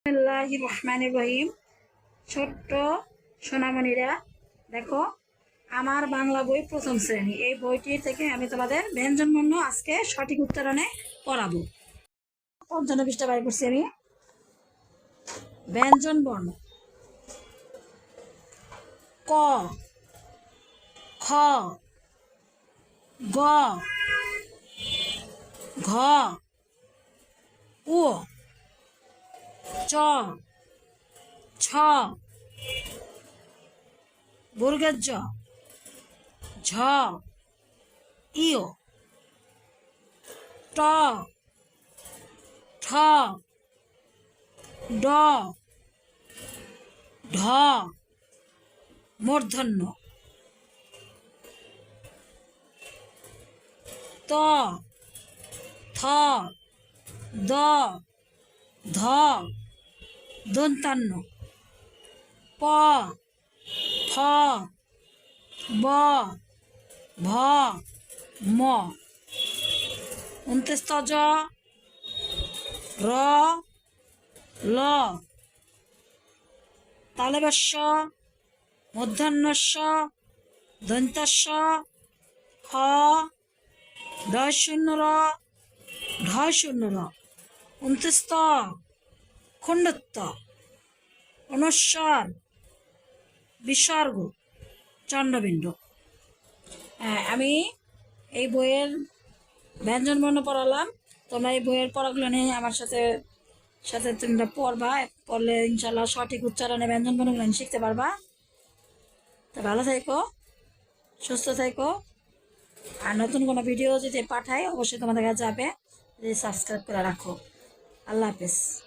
বিসমিল্লাহির রহমানির রহিম। ছোট্ট সোনামণিরা, দেখো আমার বাংলা বই প্রথম শ্রেণী। এই বইটির থেকে আমি তোমাদের ব্যঞ্জনবর্ণ আজকে সঠিক উচ্চারণে পড়াবো। 55 পৃষ্ঠা বাই করছি আমি। ব্যঞ্জনবর্ণ: ক, খ, গ, ঘ, উ, চ, ছ, বর্গের জ, ঝ, ইয়, ট, ঠ, ড, ঢ, মূর্ধন্য, ত, থ, দ, ধ, দন্তান্ন, প, ফ, ব, ভ, ম, 29 তজ, র, ল, তালব্যস্য, মূর্ধন্যস্য, দন্তাস্য, হ, ঢ-শূন্য র, ঢ-শূন্য র, 29 ত, খণ্ডত্ব, অনুস্বার, বিসর্গ, চন্দ্রবিন্দু। আমি এই বইয়ের ব্যঞ্জনবর্ণ পড়ালাম। তোমরা এই বইয়ের পড়াগুলো নিয়ে আমার সাথে সাথে তোমরা পড়বা। পড়লে ইনশাল্লাহ সঠিক উচ্চারণে ব্যঞ্জনবর্ণগুলো শিখতে পারবা। তো ভালো থেকো, সুস্থ থেকো। আর নতুন কোনো ভিডিও যদি পাঠাই অবশ্যই তোমাদের কাছে যাবে। সাবস্ক্রাইব করে রাখো। আল্লাহ হাফেজ।